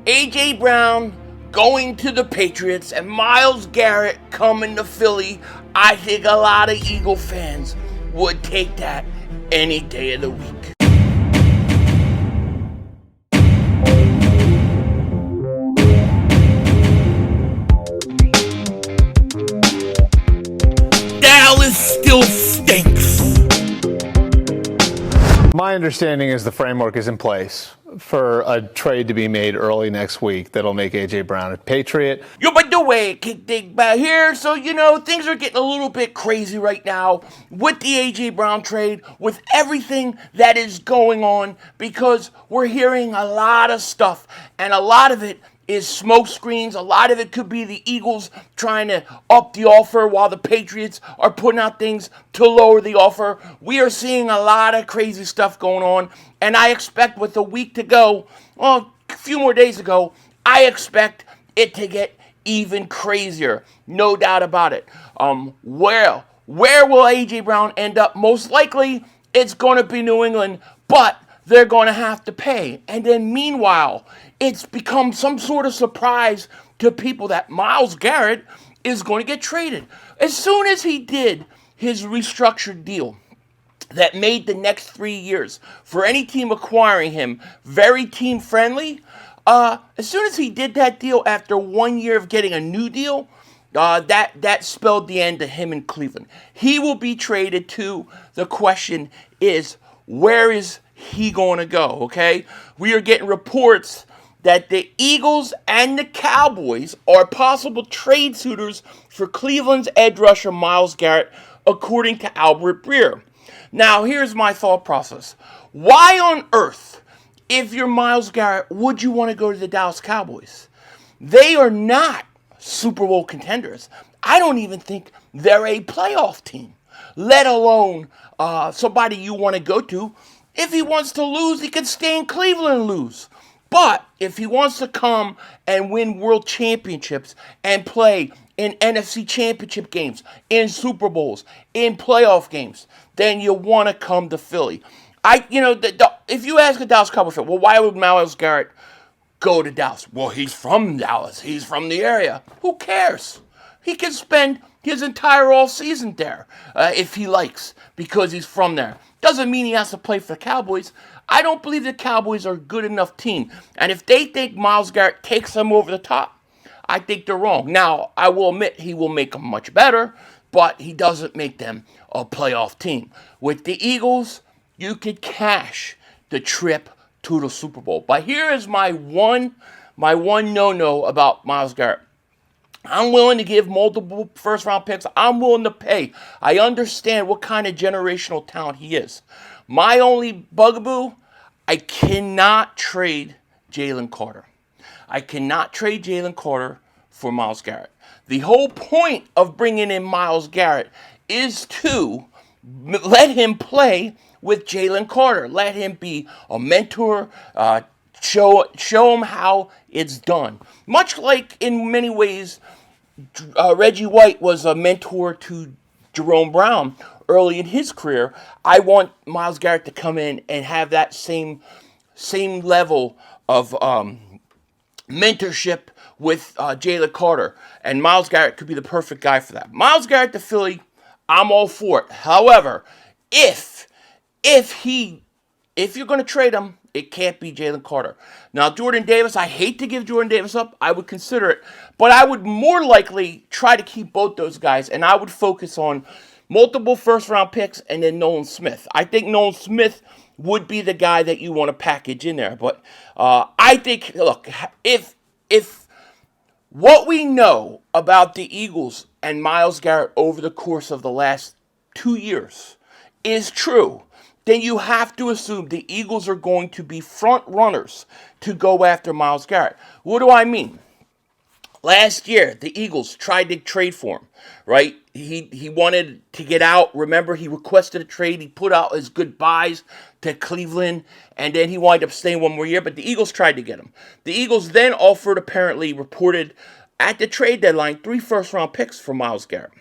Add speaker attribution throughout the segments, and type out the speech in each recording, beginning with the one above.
Speaker 1: A.j. Brown going to the Patriots and Myles Garrett coming to Philly, I think a lot of Eagle fans would take that any day of the week. Dallas still stinks.
Speaker 2: My understanding is the framework is in place for a trade to be made early next week that'll make A.j. Brown a Patriot.
Speaker 1: Yo, but the way it kicked things back here, so things are getting a little bit crazy right now with the A.j. Brown trade, with everything that is going on, because we're hearing a lot of stuff, and a lot of it is smoke screens. A lot of it could be the Eagles trying to up the offer while the Patriots are putting out things to lower the offer. We are seeing a lot of crazy stuff going on, and I expect with a week to go, well, a few more days ago, I expect it to get even crazier. No doubt about it. Where will A.j. Brown end up? Most likely, it's going to be New England, but they're going to have to pay. And then meanwhile, it's become some sort of surprise to people that Myles Garrett is going to get traded. As soon as he did his restructured deal that made the next 3 years for any team acquiring him very team friendly, as soon as he did that deal after 1 year of getting a new deal, that spelled the end of him in Cleveland. He will be traded too. The question is, where is he going to go? Okay, we are getting reports that the Eagles and the Cowboys are possible trade suitors for Cleveland's edge rusher Myles Garrett, according to Albert Breer. Now, here's my thought process. Why on earth, if you're Myles Garrett, would you want to go to the Dallas Cowboys? They are not Super Bowl contenders. I don't even think they're a playoff team, let alone somebody you want to go to. If he wants to lose, he could stay in Cleveland and lose. But if he wants to come and win world championships and play in NFC championship games, in Super Bowls, in playoff games, then you want to come to Philly. If you ask a Dallas Cowboys fan, well, why would Myles Garrett go to Dallas? Well, he's from Dallas. He's from the area. Who cares? He can spend his entire all season there if he likes, because he's from there. Doesn't mean he has to play for the Cowboys. I don't believe the Cowboys are a good enough team. And if they think Myles Garrett takes them over the top, I think they're wrong. Now, I will admit he will make them much better, but he doesn't make them a playoff team. With the Eagles, you could cash the trip to the Super Bowl. But here is my one no-no about Myles Garrett. I'm willing to give multiple first-round picks. I'm willing to pay. I understand what kind of generational talent he is. My only bugaboo, I cannot trade Jalen Carter. I cannot trade Jalen Carter for Myles Garrett. The whole point of bringing in Myles Garrett is to let him play with Jalen Carter. Let him be a mentor, show him how it's done. Much like, in many ways, Reggie White was a mentor to Jerome Brown early in his career. I want Myles Garrett to come in and have that same level of mentorship with Jalen Carter. And Myles Garrett could be the perfect guy for that. Myles Garrett to Philly, I'm all for it. However, if you're going to trade him, it can't be Jalen Carter. Now, Jordan Davis, I hate to give Jordan Davis up. I would consider it. But I would more likely try to keep both those guys, and I would focus on multiple first-round picks and then Nolan Smith. I think Nolan Smith would be the guy that you want to package in there. But I think, look, if what we know about the Eagles and Myles Garrett over the course of the last 2 years is true, then you have to assume the Eagles are going to be front runners to go after Myles Garrett. What do I mean? Last year, the Eagles tried to trade for him, right? He wanted to get out. Remember, he requested a trade. He put out his goodbyes to Cleveland, and then he wound up staying one more year, but the Eagles tried to get him. The Eagles then offered, apparently reported, at the trade deadline, 3 first-round picks for Myles Garrett.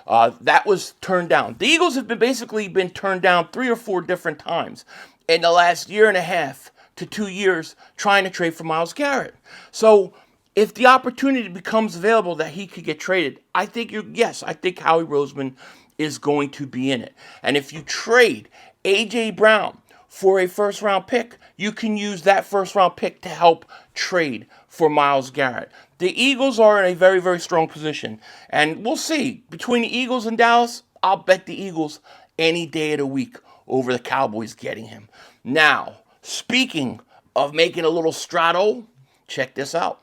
Speaker 1: That was turned down. The Eagles have basically been turned down 3 or 4 different times in the last year and a half to 2 years trying to trade for Myles Garrett. So if the opportunity becomes available that he could get traded, I think I think Howie Roseman is going to be in it. And if you trade A.J. Brown for a first-round pick, you can use that first-round pick to help trade for Myles Garrett. The Eagles are in a very, very strong position. And we'll see. Between the Eagles and Dallas, I'll bet the Eagles any day of the week over the Cowboys getting him. Now, speaking of making a little straddle, check this out.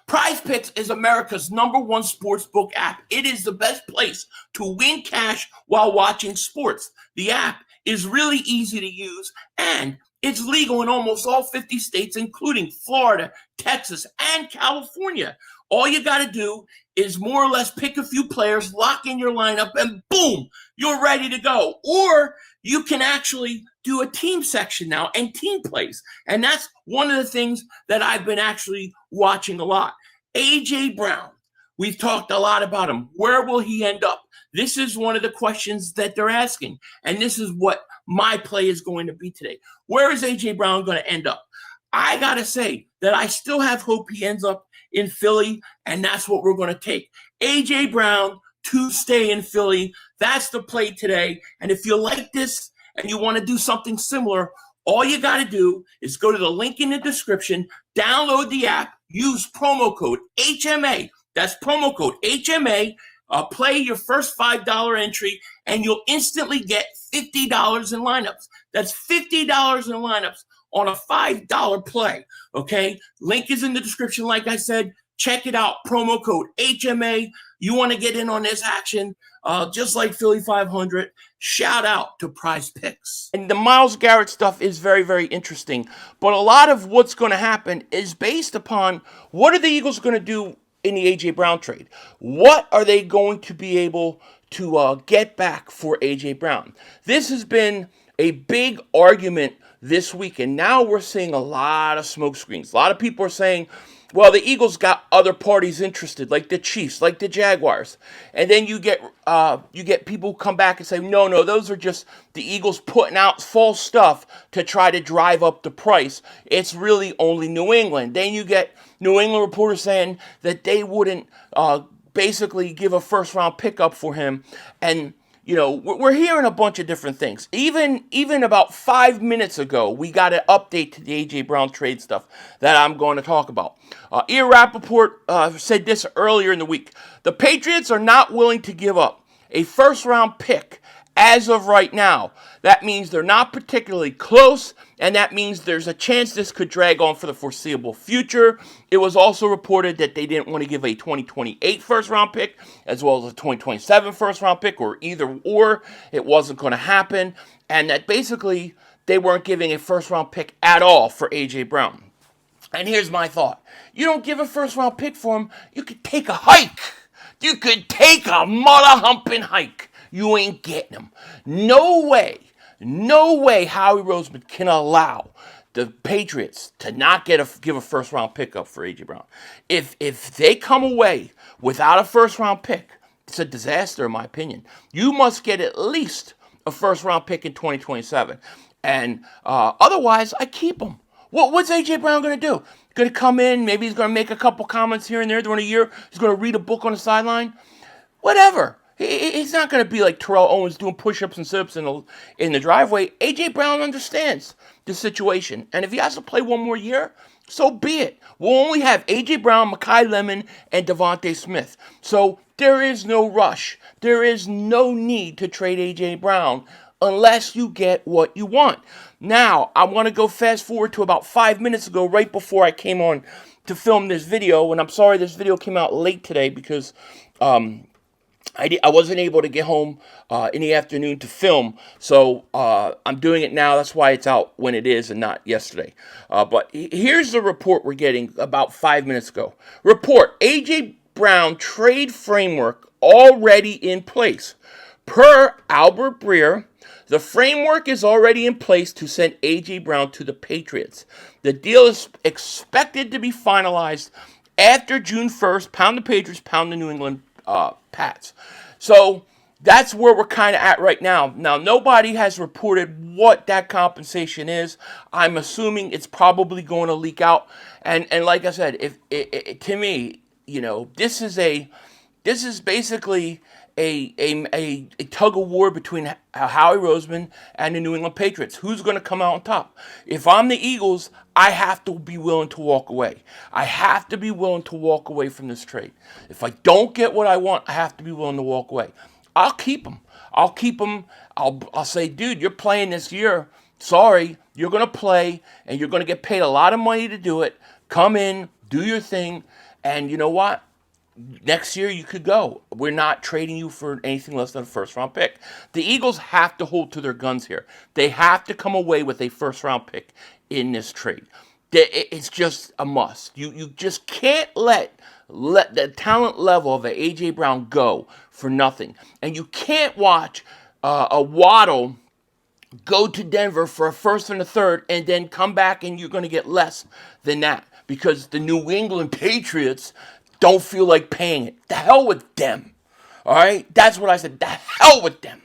Speaker 1: Prize Picks is America's #1 sportsbook app. It is the best place to win cash while watching sports. The app is really easy to use, and it's legal in almost all 50 states, including Florida, Texas, and California. All you got to do is more or less pick a few players, lock in your lineup, and boom, you're ready to go. Or you can actually do a team section now and team plays. And that's one of the things that I've been actually watching a lot. A.j. Brown, we've talked a lot about him. Where will he end up? This is one of the questions that they're asking. And this is what my play is going to be today. Where is A.j. Brown going to end up? I got to say that I still have hope he ends up in Philly, and that's what we're going to take. A.j. Brown to stay in Philly. That's the play today. And if you like this and you want to do something similar, all you got to do is go to the link in the description, download the app, use promo code HMA. That's promo code HMA. Play your first $5 entry, and you'll instantly get $50 in lineups. That's $50 in lineups on a $5 play, okay? Link is in the description, like I said. Check it out, promo code HMA. You want to get in on this action, just like Philly 500, shout out to Prize Picks. And the Myles Garrett stuff is very, very interesting, but a lot of what's going to happen is based upon what are the Eagles going to do in the A.J. Brown trade. What are they going to be able to get back for A.J. Brown? This has been a big argument this week, and now we're seeing a lot of smoke screens. A lot of people are saying, well, the Eagles got other parties interested, like the Chiefs, like the Jaguars. And then you get people come back and say, no, those are just the Eagles putting out false stuff to try to drive up the price. It's really only New England. Then you get New England reporters saying that they wouldn't basically give a first-round pickup for him. And you know, we're hearing a bunch of different things. Even about 5 minutes ago, we got an update to the A.j. Brown trade stuff that I'm going to talk about. Ian Rappaport said this earlier in the week. The Patriots are not willing to give up a first-round pick as of right now. That means they're not particularly close, and that means there's a chance this could drag on for the foreseeable future. It was also reported that they didn't want to give a 2028 first-round pick as well as a 2027 first-round pick, or either or. It wasn't going to happen, and that basically they weren't giving a first-round pick at all for A.j. Brown. And here's my thought. You don't give a first-round pick for him, you could take a hike. You could take a mother-humping hike. You ain't getting him. No way Howie Roseman can allow the Patriots to not give a first-round pickup for A.j. Brown. If they come away without a first-round pick, it's a disaster in my opinion. You must get at least a first-round pick in 2027. And otherwise, I keep him. What's A.j. Brown going to do? Going to come in, maybe he's going to make a couple comments here and there during a year. He's going to read a book on the sideline. Whatever. He's not going to be like Terrell Owens doing push-ups and sit-ups in the driveway. A.j. Brown understands the situation. And if he has to play one more year, so be it. We'll only have A.j. Brown, Mekhi Lemon, and Devontae Smith. So there is no rush. There is no need to trade A.j. Brown unless you get what you want. Now, I want to go fast forward to about 5 minutes ago, right before I came on to film this video. And I'm sorry this video came out late today because I wasn't able to get home in the afternoon to film, so I'm doing it now. That's why it's out when it is and not yesterday. But here's the report we're getting about 5 minutes ago. Report, A.j. Brown trade framework already in place. Per Albert Breer, the framework is already in place to send A.j. Brown to the Patriots. The deal is expected to be finalized after June 1st. Pound the Patriots, pound the New England Pats. So that's where we're kind of at right now. Now, nobody has reported what that compensation is. I'm assuming it's probably going to leak out. And like I said, if to me, this is basically a tug of war between Howie Roseman and the New England Patriots. Who's going to come out on top? If I'm the Eagles, I have to be willing to walk away. I have to be willing to walk away from this trade. If I don't get what I want, I have to be willing to walk away. I'll keep him. I'll say, dude, you're playing this year. Sorry, you're going to play, and you're going to get paid a lot of money to do it. Come in, do your thing, and you know what? Next year you could go. We're not trading you for anything less than a first-round pick. The Eagles have to hold to their guns here. They have to come away with a first-round pick in this trade. It's just a must. You just can't let the talent level of a A.j. Brown go for nothing. And you can't watch a Waddle go to Denver for a first and a third and then come back and you're going to get less than that because the New England Patriots don't feel like paying it. The hell with them. All right? That's what I said. The hell with them.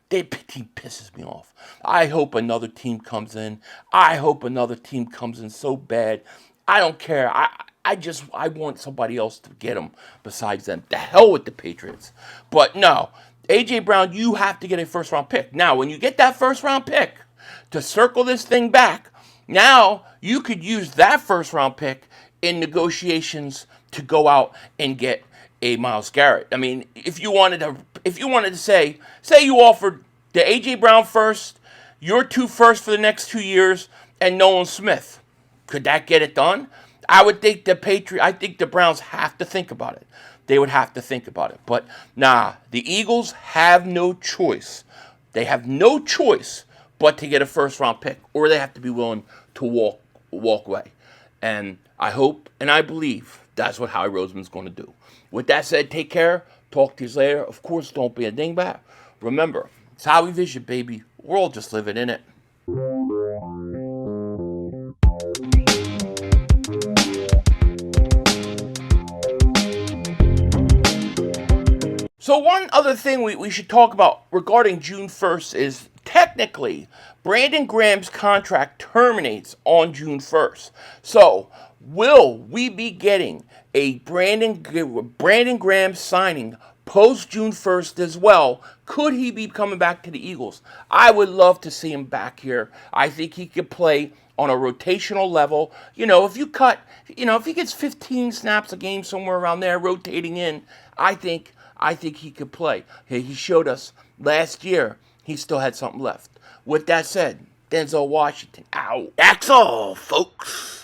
Speaker 1: Their team pisses me off. I hope another team comes in. I hope another team comes in so bad. I don't care. I want somebody else to get them besides them. The hell with the Patriots. But no, A.j. Brown, you have to get a first-round pick. Now, when you get that first-round pick to circle this thing back, now you could use that first-round pick in negotiations to go out and get a Myles Garrett. I mean, if you wanted to say you offered the A.j. Brown first, your 2 firsts for the next 2 years, and Nolan Smith, could that get it done? I would think the Browns have to think about it. They would have to think about it. But nah, the Eagles have no choice. They have no choice but to get a first-round pick, or they have to be willing to walk away. And I hope and I believe that's what Howie Roseman's going to do. With that said, take care. Talk to you later. Of course, don't be a dingbat. Remember, it's Howie Vision, baby. We're all just living in it. So one other thing we should talk about regarding June 1st is technically Brandon Graham's contract terminates on June 1st. So will we be getting a Brandon Graham signing post June 1st as well? Could he be coming back to the Eagles? I would love to see him back here. I think he could play on a rotational level. If he gets 15 snaps a game somewhere around there rotating in, I think he could play. He showed us last year he still had something left. With that said, Denzel Washington out. That's all, folks.